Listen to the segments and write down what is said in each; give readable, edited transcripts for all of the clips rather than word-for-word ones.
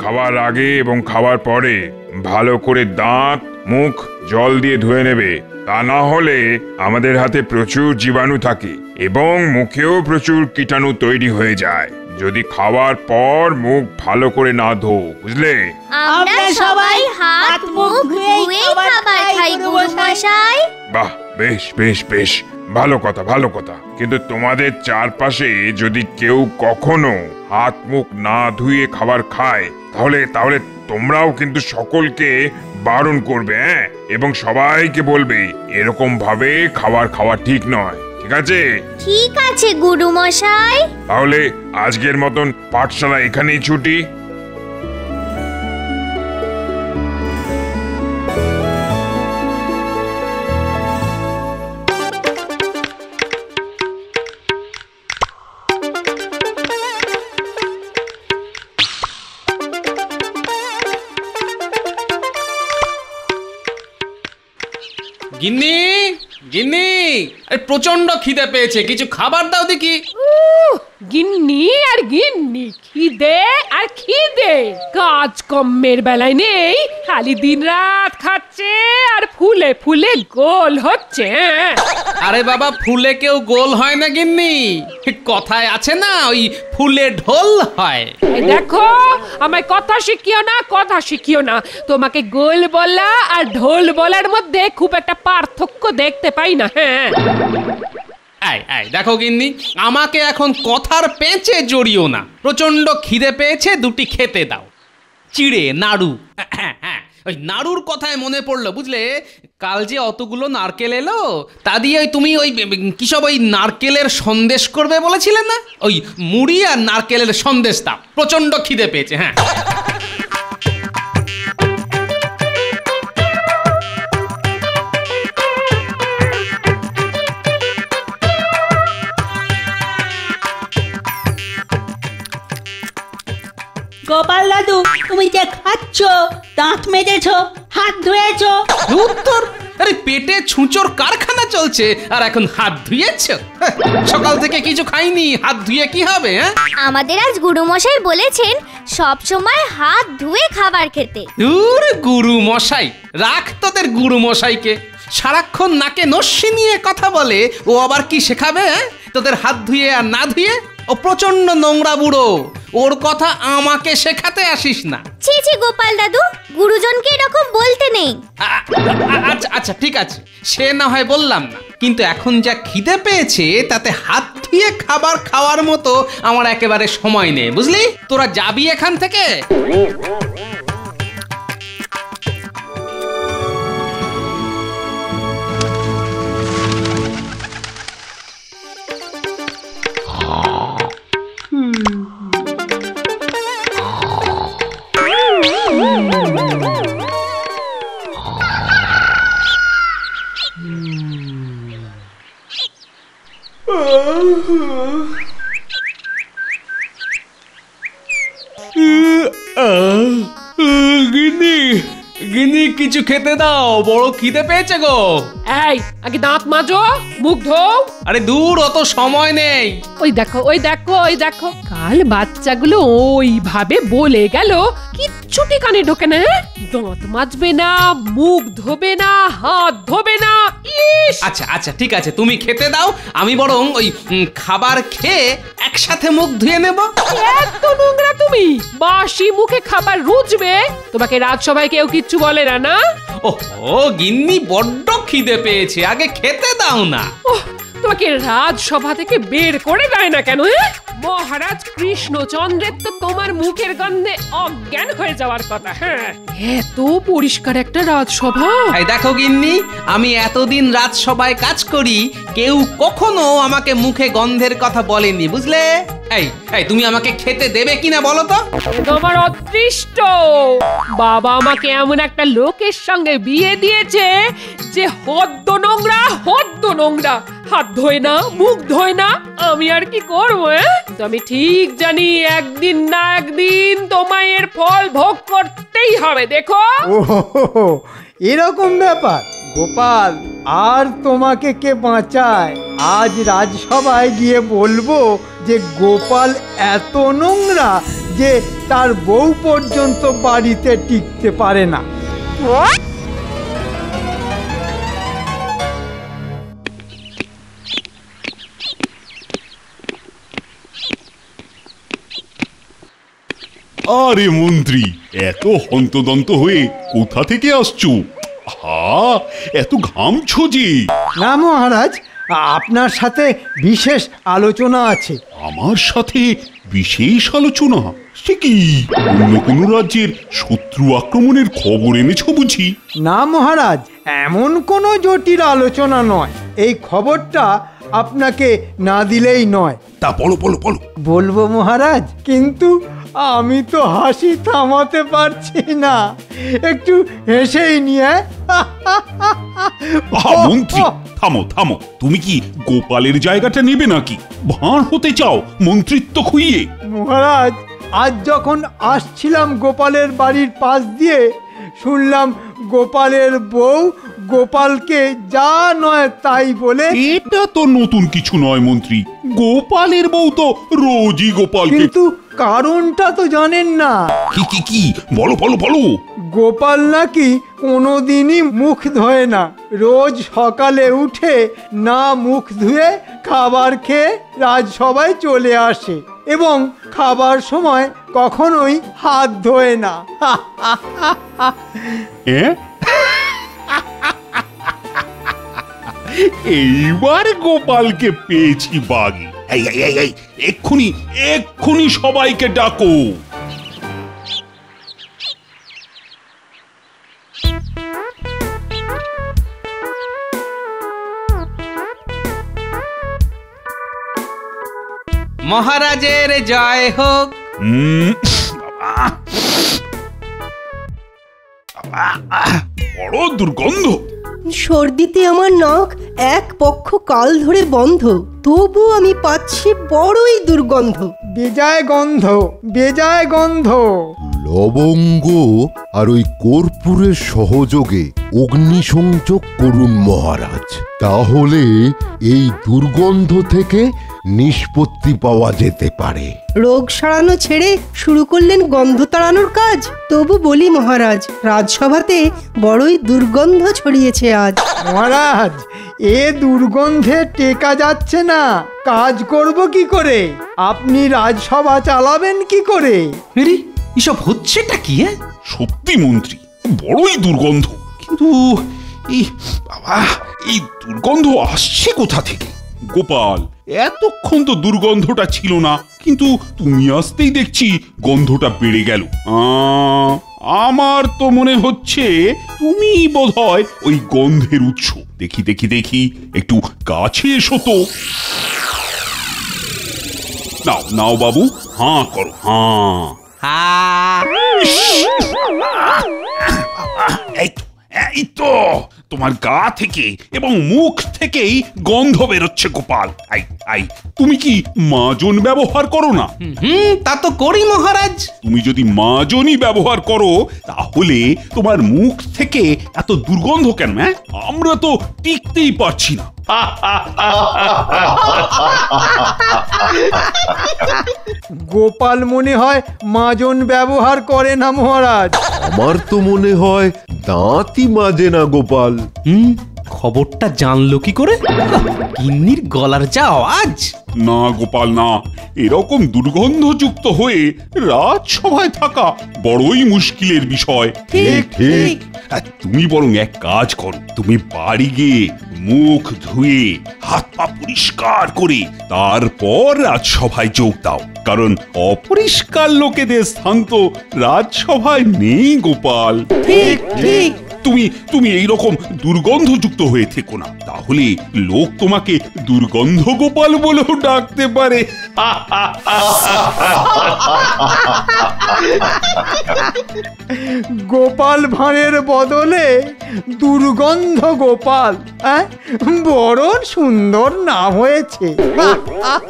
খাওয়ার আগে এবং খাওয়ার পরে ভালো করে দাঁত মুখ জল দিয়ে ধুয়ে নেবে। তা না হলে আমাদের হাতে প্রচুর জীবাণু থাকে এবং মুখেও প্রচুর কীটাণু তৈরি হয়ে যায় যদি খাওয়ার পর মুখ ভালো করে না ধো, বুঝলে? আমরা সবাই হাত মুখ ধুয়ে খাবার খাই গুরুমশাই। বাহ, বেশ বেশ বেশ, ভালো কথা ভালো কথা। কিন্তু তোমাদের চারপাশে যদি কেউ কখনো হাত মুখ না ধুয়ে খাবার খায় তাহলে তাহলে তোমরাও কিন্তু সকলকে বারণ করবে, হ্যাঁ? এবং সবাইকে বলবে এরকম ভাবে খাবার খাওয়া ঠিক নয়, ঠিক আছে? ঠিক আছে গুরুমশাই। তাহলে আজকের মতন পাঠশালা এখানেই ছুটি। গিন্নি, গিন্নি, প্রচন্ড খিদে পেয়েছে, কিছু খাবার দাও দেখি। গিন্নি আর গিন্নি, খিদে আর খিদে, কাজ কম্মের বেলায় নেই, খালি দিন রাত খাচ্ছে আর ফুলে ফুলে গোল হচ্ছে। আরে বাবা, ফুলে কেউ গোল হয় না গিন্নি, কথায় আছে না, ওই ফুলে ঢোল হয়। দেখো, আমায় কথা শিখিও না, কথা শিখিও না। তোমাকে গোল বলা আর ঢোল বলার মধ্যে খুব একটা পার্থক্য দেখতে পাই না। হ্যাঁ, দেখো গিন্নি, আমাকে এখন কথার পেঁচে জড়িও না। প্রচন্ড খিদে পেয়েছে, দুটি খেতে দাও। চিড়ে নাড়ু, ওই নাড়ুর কথায় মনে পড়লো, বুঝলে, কাল যে অতগুলো নারকেল এলো তা দিয়ে তুমি ওই কিসব ওই নারকেলের সন্দেশ করবে বলেছিলে না, ওই মুড়ি আর নারকেলের সন্দেশ দাও। প্রচন্ড খিদে পেয়েছে। হ্যাঁ, গোপাল দাদু, তুমি যে খাচ্ছ, দাঁত মেজেছো, হাত ধুয়েছো? উত্তর, আরে পেটে ছুঁচোর কারখানা চলছে আর এখন হাত ধুয়েছ? সকাল থেকে কিছু খাইনি, হাত ধুয়ে কি হবে? আমাদের আজ গুরুমশাই বলেছেন সব সময় হাত ধুয়ে খাবার খেতে। দূর গুরু মশাই, রাখ তোদের গুরু মশাইকে। সারাক্ষণ নাকে নস্যি নিয়ে কথা বলে, ও আবার কি শেখাবে তোদের হাত ধুয়ে আর না ধুয়ে? ও প্রচন্ড নোংরা বুড়ো, ওর কথা আমাকে শেখাতে আসিস না। ছি ছি গোপাল দাদু, গুরুজনকে এরকম বলতে নেই। আচ্ছা আচ্ছা, ঠিক আছে, সে না হয় বললাম না, কিন্তু এখন যা খিদে পেয়েছে তাতে হাত ধুয়ে খাবার খাওয়ার মতো আমার একেবারে সময় নেই, বুঝলি? তোরা যাবি এখান থেকে? গিন্নি, কিছু খেতে দাও, বড় খিদে পেয়েছে গো। এই, আগে দাঁত মাজো, মুখ ধো। আরে দূর, অত সময় নেই। ওই দেখো, ওই দেখো, ওই দেখো, কাল বাচ্চাগুলো ওইভাবে বলে গেল, কিচ্ছুটি কানে ঢোকে না। দাঁত মাজবে না, মুখ ধোবে না, হাত ধোবে না। ইস! আচ্ছা আচ্ছা, ঠিক আছে, তুমি খেতে দাও, আমি বরং ওই খাবার খেয়ে একসাথে মুখ ধুয়ে নেব। এত নোংরা তুমি! বাসি মুখে খাবার রুচবে? তোমাকে রাজসভায় কেউ কিচ্ছু বলে না, না? ওহো গিন্নি, বড্ড খিদে পেয়েছে, আগে খেতে দাও না। তোমাকে রাজসভা থেকে বের করে দেয় না কেন? মহারাজ কৃষ্ণচন্দ্রের তো তোমার মুখের গন্ধে অজ্ঞান হয়ে যাওয়ার কথা। হ্যাঁ, এত পরিষ্কার একটা রাজসভা। এই দেখো গিন্নি, আমি এতদিন রাজসভায় কাজ করি, কেউ কখনো আমাকে মুখে গন্ধের কথা বলেনি, বুঝলে? এই তুমি আমাকে খেতে দেবে কিনা বলো তো? তোমার অদৃষ্ট, বাবা আমাকে এমন একটা লোকের সঙ্গে বিয়ে দিয়েছে যে হদ্দ নোংরা, হদ্দ নোংরা, হাত ধোয় না, মুখ ধোয় না। আমি আর কি করবো? তো আমি ঠিক জানি একদিন না একদিন তোমায় এর ফল ভোগ করতেই হবে। দেখো, এরকম ব্যাপার। গোপাল, আর তোমাকে কে বাঁচায়? আজ রাজসভায় গিয়ে বলবো যে গোপাল এত নোংরা যে তার বউ পর্যন্ত বাড়িতে টিকতে পারে না। আরে মন্ত্রী, এত হন্তদন্ত হয়ে কোথা থেকে আসছো? হা, এত ঘামছো যে? না মহারাজ, আপনার সাথে বিশেষ আলোচনা আছে। আমার সাথে বিশেষ আলোচনা? সে কি, অন্য কোনো রাজ্যের শত্রু আক্রমণের খবর এনেছো বুঝি? না মহারাজ, এমন কোনো জটিল আলোচনা নয়। এই খবরটা আপনাকে না দিলেই নয়। তা বলো বলো বলো। বলবো মহারাজ, কিন্তু আমি তো হাসি থামাতে পারছি না, একটু হেসেই নিয়ে। মন্ত্রী থামো থামো, তুমি কি গোপালের জায়গাটা নেবে নাকি? ভাঁড় হতে চাও মন্ত্রিত্ব খুইয়ে? মহারাজ, আজ যখন আসছিলাম গোপালের বাড়ির পাশ দিয়ে, শুনলাম গোপালের বউ গোপালকে যা নয় তাই বলে। এটা তো নতুন কিছু নয় মন্ত্রী, গোপালের বউ তো রোজই গোপালকে। কিন্তু কারণটা তো জানেন না। কি কি কি, বলো বলো বলো। গোপাল নাকি কোনোদিনই মুখ ধোয় না, রোজ সকালে উঠে না মুখ ধুয়ে খাবার খেয়ে রাজসভায় চলে আসে এবং খাবার সময় কখনোই হাত ধোয় না। এইবার গোপালকে পেয়েছি বাগে। এই এই এই এই, এক্ষুনি এক্ষুনি সবাইকে ডাকো। মহারাজের জয় হোক। বড় দুর্গন্ধ। সর্দিতে আমার নাক এক পক্ষ কাল ধরে বন্ধ, তবু আমি পাচ্ছি বড়ই দুর্গন্ধ। বেজায় গন্ধ, বেজায় গন্ধ। লবঙ্গ আর ওই কর্পূরের সহযোগে অগ্নিসংযোগ করুন মহারাজ, তাহলে এই দুর্গন্ধ থেকে নিষ্পত্তি পাওয়া যেতে পারে। রোগ সারানো ছেড়ে শুরু করলেন গন্ধ তাড়ানোর কাজ। তবু বলি মহারাজ, রাজসভাতে বড়ই দুর্গন্ধ ছড়িয়েছে আজ। মহারাজ, এ দুর্গন্ধে টেকা যাচ্ছে না, কাজ করব কি করে? আপনি রাজসভা চালাবেন কি করে? এসব হচ্ছেটা কি? সত্যি মন্ত্রী, বড়ই দুর্গন্ধ। কিন্তু এই দুর্গন্ধ আসছে কোথা থেকে? গোপাল, এতক্ষণ তো দুর্গন্ধটা ছিল না, কিন্তু তুমি আসতেই দেখছি গন্ধটা বেড়ে গেল। আমার তো মনে হচ্ছে তুমি বোধহয় ওই গন্ধের উৎস। দেখি দেখি দেখি, একটু কাছে এসো তো। নাও নাও বাবু, হাঁ করো, হাঁ। এই তো তোমার গা থেকে এবং মুখ থেকেই গন্ধ বেরোচ্ছে গোপাল। তুমি কি মাজন ব্যবহার করো না? তা তো করি মহারাজ। তুমি যদি মাজনই ব্যবহার করো, তাহলে তোমার মুখ থেকে এত দুর্গন্ধ কেন? আমরা তো টিকতেই পারছি না। গোপাল মনে হয় মাজন ব্যবহার করে না মহারাজ। আমার তো মনে হয় দাঁতই মাজে না গোপাল। খবরটা জানলো কি করে? গিন্নির গলার যা আওয়াজ। না গোপাল না, এরকম দুর্গন্ধযুক্ত হয়ে রাজসভায় থাকা বড়ই মুশকিলের বিষয়। ঠিক ঠিক। তুমি বরং এক কাজ করো, তুমি বাড়ি গিয়ে মুখ ধুয়ে হাত পা পরিষ্কার করে তারপর রাজসভায় যোগ দাও, কারণ অপরিষ্কার লোকেদের স্থান তো রাজসভায় নেই গোপাল। ঠিক ঠিক। তুমি এইরকম দুর্গন্ধযুক্ত হয়ে থেকো না, তাহলে লোক তোমাকে দুর্গন্ধ গোপাল বলেও ডাকতে পারে। গোপাল ভাঁড়ের বদলে দুর্গন্ধ গোপাল, বড় সুন্দর নাম হয়েছে।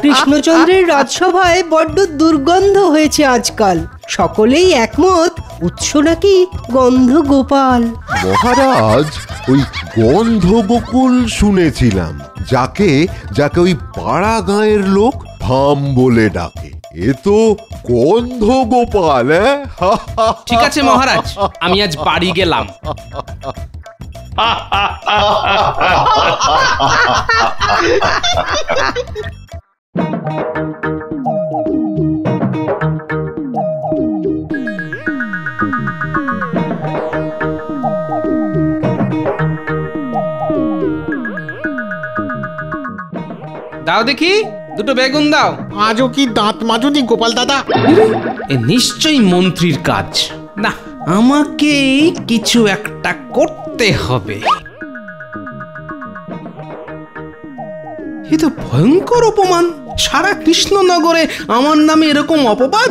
কৃষ্ণচন্দ্রের রাজসভায় বড্ড দুর্গন্ধ হয়েছে আজকাল। সকলেই একমত, উৎস নাকি গন্ধ গোপাল। মহারাজ, ওই গন্ধ গোকুল শুনেছিলাম, যাকে ওই পাড়া গাঁয়ের লোক ভাম বলে ডাকে। এ তো গন্ধ গোপাল, ঠিক আছে মহারাজ, আমি আজ বাড়ি গেলাম। দাও দেখি, দুটো বেগুন দাও। আজও কি দাঁত মাজুনি গোপাল দাদা? এ নিশ্চয়ই মন্ত্রীর কাজ। না, আমাকে কিছু একটা করতে হবে। এ তো ভয়ঙ্কর অপমান। সারা কৃষ্ণনগরে আমার নামে এরকম অপবাদ।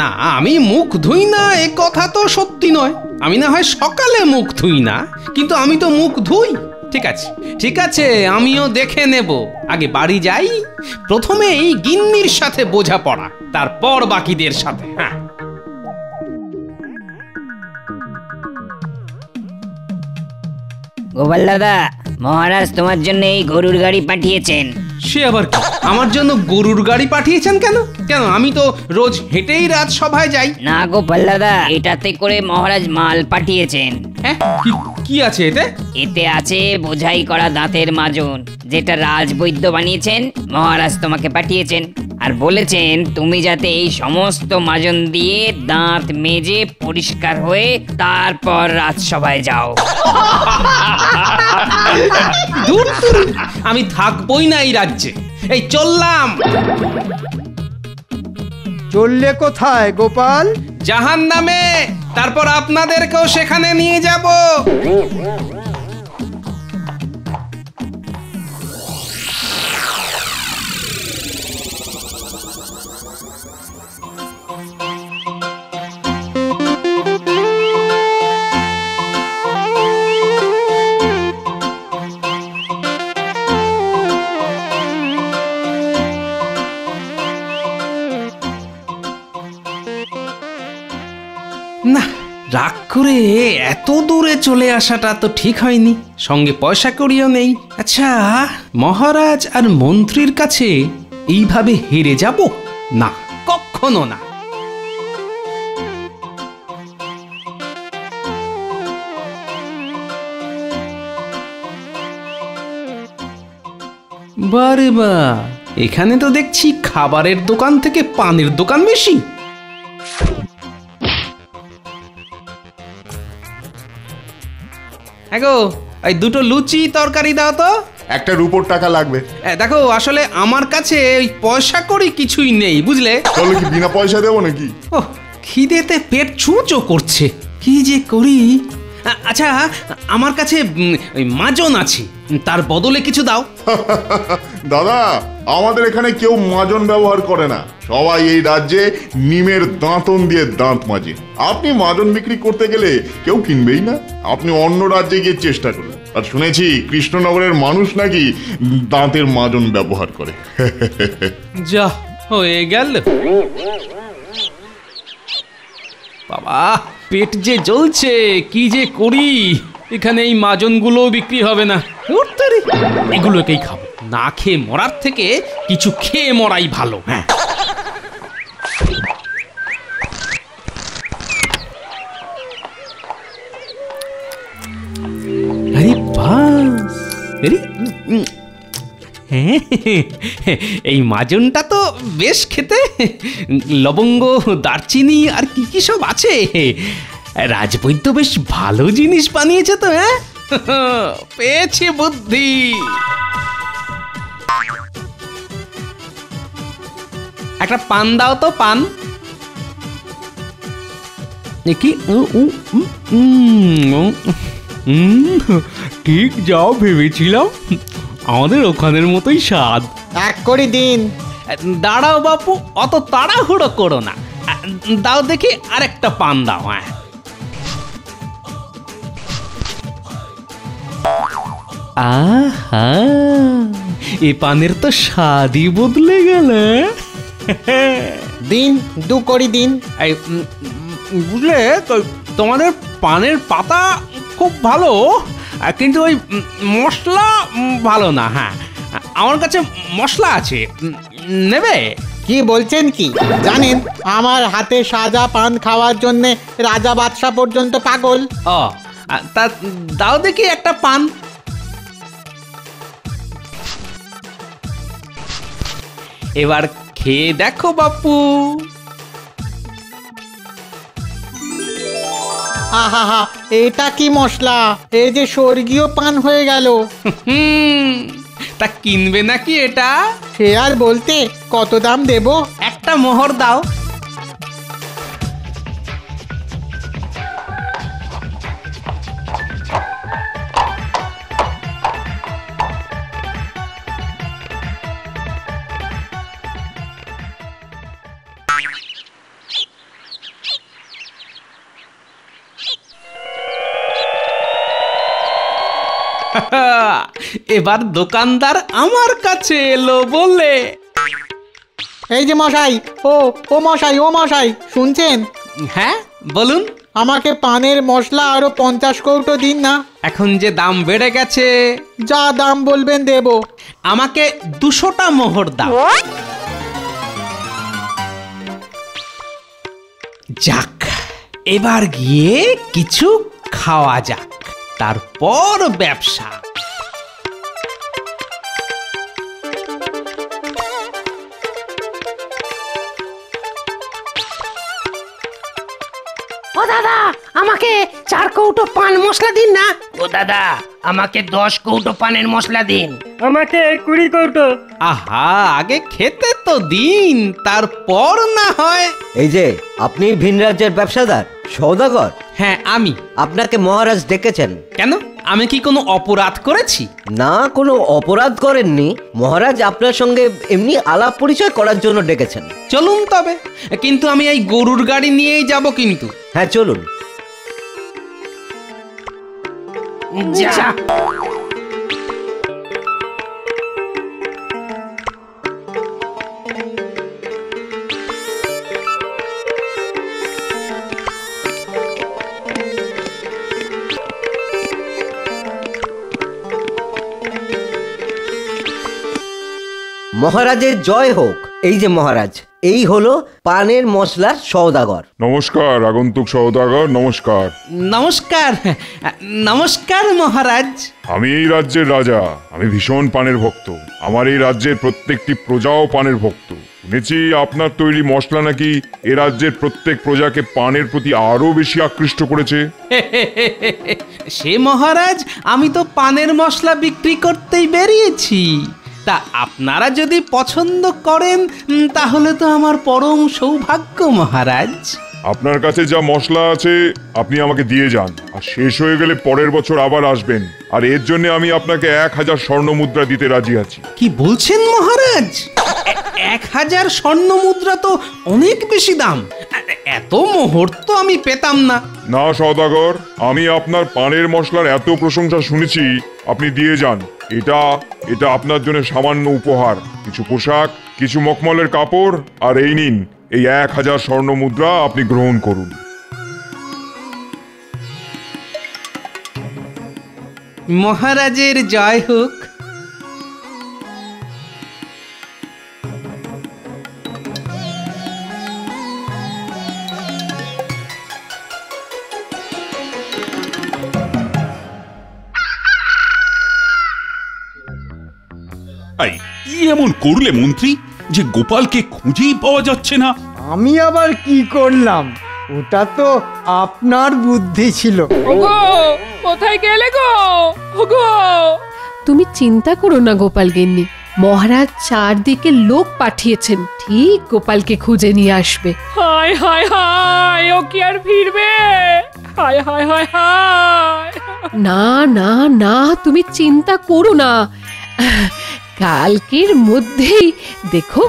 না, আমি মুখ ধুই না এ কথা তো সত্যি নয়। আমি না হয় সকালে মুখ ধুই না, কিন্তু আমি তো মুখ ধুই। ঠিক আছে, ঠিক আছে, আমিও দেখে নেব। আগে বাড়ি যাই, প্রথমে এই গিন্নির সাথে বোঝাপড়া, তারপর বাকিদের সাথে। হ্যাঁ, গোপাল দাদা, মহারাজ তোমার জন্য এই গরুর গাড়ি পাঠিয়েছেন। সে আবার কি? আমার জন্য গরুর গাড়ি পাঠিয়েছেন কেন? কেন, আমি তো রোজ হেঁটেই রাজসভায় যাই। না গোপাল দাদা, এটাতে করে মহারাজ মাল পাঠিয়েছেন। হ্যাঁ, কি আছে এতে? এতে আছে বোঝাই করা দাঁতের মাজন, যেটা রাজবৈদ্য বানিয়েছেন। মহারাজ তোমাকে পাঠিয়েছেন আর বলেছেন তুমি যাতে এই সমস্ত মাজন দিয়ে দাঁত মেজে পরিষ্কার হয়ে তারপর রাজসভায় যাও। দূর দূর, আমি থাকবই না এই রাজ্যে। এই চললাম। চললে কোথায় গোপাল? জাহান্নামে, তারপর আপনাদেরকেও সেখানে নিয়ে যাব। না, রাগ করে এত দূরে চলে আসাটা তো ঠিক হয়নি। সঙ্গে পয়সা কড়িও নেই। আচ্ছা, মহারাজ আর মন্ত্রীর কাছে এইভাবে হেরে যাব? না, কখনো না। বারে বা, এখানে তো দেখছি খাবারের দোকান থেকে পানের দোকান বেশি। গো, এই দুটো লুচি তরকারি দাও তো। একটা রুপোর টাকা লাগবে। দেখো, আসলে আমার কাছে ওই পয়সা করি কিছুই নেই, বুঝলে। তাহলে কি বিনা পয়সা দেবো নাকি? ও, খিদেতে পেট চুঁচো করছে, কি যে করি। আচ্ছা, আমার কাছে ওই মাজন আছে, তার বদলে কিছু দাও। দাদা, আমাদের এখানে কেউ মাজন ব্যবহার করে না। সবাই এই রাজ্যে নিমের দাঁতন দিয়ে দাঁত মাজে। আপনি মাজন বিক্রি করতে গেলে কেউ কিনবেই না। আপনি অন্য রাজ্যে গিয়ে চেষ্টা করুন। আর শুনেছি কৃষ্ণনগরের মানুষ নাকি দাঁতের মাজন ব্যবহার করে। যা হয়ে গেল বাবা, পেট যে জ্বলছে, কি যে করি। এখানে এই মাজনগুলো বিক্রি হবে না, এগুলোকেই খাবো। না খেয়ে মরার থেকে কিছু খেয়ে মরাই ভালো। হ্যাঁ, আরে বাস, হ্যাঁ, এই মাজনটা তো বেশ খেতে। লবঙ্গ, দারচিনি আর কি কি সব আছে। রাজবৈদ্য বেশ ভালো জিনিস বানিয়েছে তো। হ্যাঁ, পেয়েছি বুদ্ধি। একটা পান দাও তো, পান। কি ঠিক যাও ভেবেছিলাম, আমাদের ওখানের মতোই স্বাদ। এক করে দিন। দাঁড়াও বাপু, অত তাড়াহুড়ো করো না। দাও দেখি আরেকটা পান দাও। হ্যাঁ, আহা, এ পানের তো স্বাদই বদলে গেল। দিন, 2 করে দিন। বুঝলে, তোমাদের পানের পাতা খুব ভালো, কিন্তু ওই মশলা ভালো না। হ্যাঁ, আমার কাছে মশলা আছে, নেবে? কি বলছেন কি জানেন, আমার হাতে সাজা পান খাওয়ার জন্য রাজা বাদশা পর্যন্ত পাগল। ও তা দাও দেখি একটা পান। এবার খেয়ে দেখো বাপু। আহা, এটা কি মশলা! এই যে স্বর্গীয় পান হয়ে গেল। তা কিনবে নাকি এটা? সে আর বলতে, কত দাম দেব? একটা মোহর দাও। এবার দোকানদার আমার কাছে এলো বলে। এই যে মশাই, ও মশাই শুনছেন? হ্যাঁ বলুন। আমাকে পানের মশলা আরো 50 কৌটো দিন না। এখন যে দাম বেড়ে গেছে। যা দাম বলবেন দেব। আমাকে 200টা মোহর দাও। যাক, এবার গিয়ে কিছু খাওয়া যাক, তারপর ব্যবসা। ও দাদা, আমাকে 4 কৌটো পান মশলা দিন না। ও দাদা, আমাকে 10 কৌটো পানের মশলা দিন। আমাকে 20 কৌটো। আহা, আগে খেতে তো দিন, তারপর না হয়। এই যে আপনি ভিন রাজ্যের ব্যবসাদার সওদাগর? হ্যাঁ আমি। আপনাকে মহারাজ ডেকেছেন কেন? আমি কি কোনো অপরাধ করেছি? না, কোনো অপরাধ করেননি। মহারাজ আপনার সঙ্গে এমনি আলাপ পরিচয় করার জন্য ডেকেছেন। চলুন তবে, কিন্তু আমি এই গরুর গাড়ি নিয়েই যাব কিন্তু। হ্যাঁ চলুন। যা। মহারাজের জয় হোক। এই যে মহারাজ, এই হলো পানের মশলার সওদাগর। নমস্কার আগন্তুক সওদাগর, নমস্কার। নমস্কার নমস্কার মহারাজ। আমি এই রাজ্যের রাজা, আমি ভীষণ পানের ভক্ত। আমার এই রাজ্যের প্রত্যেকটি প্রজাও পানের ভক্ত। শুনেছি আপনার তৈরি মশলা নাকি এ রাজ্যের প্রত্যেক প্রজাকে পানের প্রতি আরো বেশি আকৃষ্ট করেছে। সে মহারাজ, আমি তো পানের মশলা বিক্রি করতেই বেরিয়েছি। তা আপনারা যদি পছন্দ করেন তাহলে তো আমার পরম সৌভাগ্য মহারাজ। আপনার কাছে যা মশলা আছে আপনি আমাকে দিয়ে যান, আর শেষ হয়ে গেলে পরের বছর আবার আসবেন, আর এর জন্য আমি আপনাকে 1000 স্বর্ণ মুদ্রা দিতে রাজি আছি। কি বলছেন মহারাজ? 1000 স্বর্ণ মুদ্রা তো অনেক বেশি দাম। এত মোহর তো আমি পেতাম না। না সওদাগর, আমি আপনার পানের মশলার এত প্রশংসা শুনেছি, আপনি দিয়ে যান। এটা আপনার জন্য সামান্য উপহার, কিছু পোশাক, কিছু মখমলের কাপড়, আর এই নিন এই 1000 স্বর্ণ মুদ্রা, আপনি গ্রহণ করুন। মহারাজের জয় হোক। কি এমন করলে মন্ত্রী যে গোপালকে খুঁজেই পাওয়া যাচ্ছে না? আমি আবার কি করলাম? ওটা তো আপনার বুদ্ধি ছিল। ওগো, কোথায় গেলে গো? ওগো, তুমি চিন্তা করো না গোপাল গিন্নি, মহারাজ চারদিকে লোক পাঠিয়েছেন, ঠিক গোপালকে খুঁজে নিয়ে আসবে। হায় হায় হায়, ও কি আর ফিরবে? হায় হায় হায় হায়। না না না, তুমি চিন্তা করো না, কালকের মধ্যেই দেখো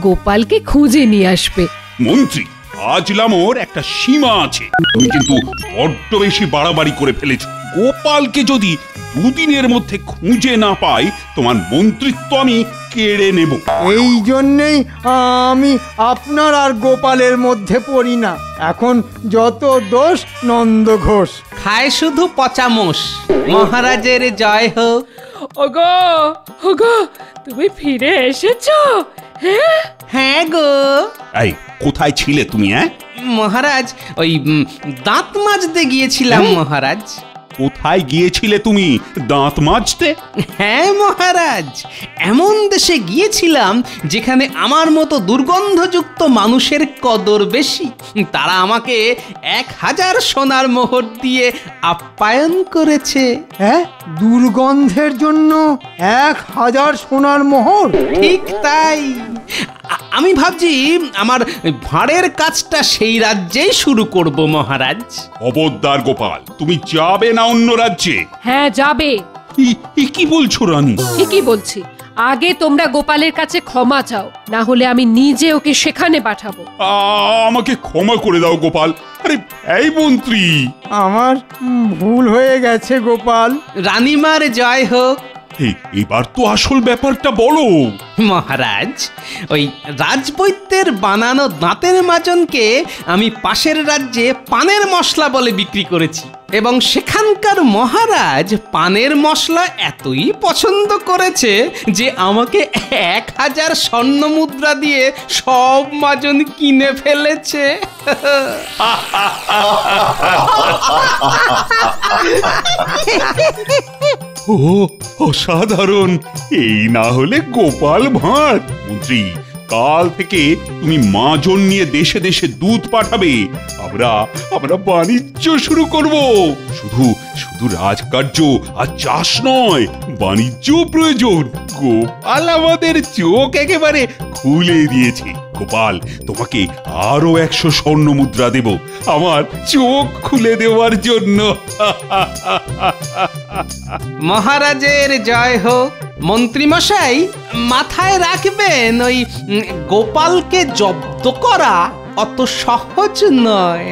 গোপালকে খুঁজে নিয়ে আসবে। মন্ত্রী, আজলামোর একটা সীমা আছে। তুমি কিন্তু বড্ড বেশি বাড়াবাড়ি করে ফেলেছো। গোপালকে যদি 2 দিনের মধ্যে খুঁজে না পাই, তোমার মন্ত্রিত্ব আমি কেড়ে নেব। এই জন্যেই আমি আপনার আর গোপালের মধ্যে পড়ি না। এখন যত দোষ নন্দ ঘোষ। খায় শুধু পচামোষ। মহারাজের জয় হোক। ওগো ওগো, তুমি ফিরে এসেছো? হ্যাঁ গো এই কোথায় ছিলে তুমি? মহারাজ, ওই দাঁত মাজতে গিয়েছিলাম মহারাজ। কোথায় গিয়েছিলে তুমি দাঁত মাজতে? হ্যাঁ মহারাজ, এমন দেশে গিয়েছিলাম যেখানে আমার মতো দুর্গন্ধযুক্ত মানুষের কদর বেশি। তারা আমাকে 1000 সোনার মোহর দিয়ে আপ্যায়ন করেছে। হ্যাঁ, দুর্গন্ধের জন্য 1000 সোনার মোহর? ঠিক তাই। আমি ভাবছি আমার ভাঁড়ের কাজটা সেই রাজ্যেই শুরু করব মহারাজ। খবরদার গোপাল, তুমি যাবে না অন্য রাজ্যে? হ্যাঁ যাবে। কি বলছো রানী? ঠিকই বলছি। আগে তোমরা গোপালের কাছে ক্ষমা চাও, না হলে আমি নিজে ওকে সেখানে পাঠাবো। আমাকে ক্ষমা করে দাও গোপাল। আরে এই মন্ত্রী, আমার ভুল হয়ে গেছে গোপাল। রানীমার জয় হোক। এবার তো আসল ব্যাপারটা বলো। মহারাজ, ওই রাজবৈদ্যের বানানো দাঁতের মাজনকে আমি পাশের রাজ্যে পানের মশলা বলে বিক্রি করেছি, এবং সেখানকার মহারাজ পানের মশলা এতই পছন্দ করেছে যে আমাকে 1000 স্বর্ণ মুদ্রা দিয়ে সব মাজন কিনে ফেলেছে। ও অসাধারণ! এই না হলে গোপাল ভাঁড়। মন্ত্রী, কাল থেকে তুমি মাজন নিয়ে দেশে দেশে দুধ পাঠাবে। আমরা বাণিজ্য শুরু করব। শুধু রাজকার্য আর চাষ নয়, বাণিজ্য প্রয়োজন। গোপাল আমাদের চোখ একেবারে খুলে দিয়েছে। গোপাল, তোমাকে আরো 100 স্বর্ণ মুদ্রা দেব আমার চোখ খুলে দেওয়ার জন্য। মহারাজের জয় হোক। মন্ত্রী মশাই, মাথায় রাখবেন, ওই গোপালকে জব্দ করা অত সহজ নয়।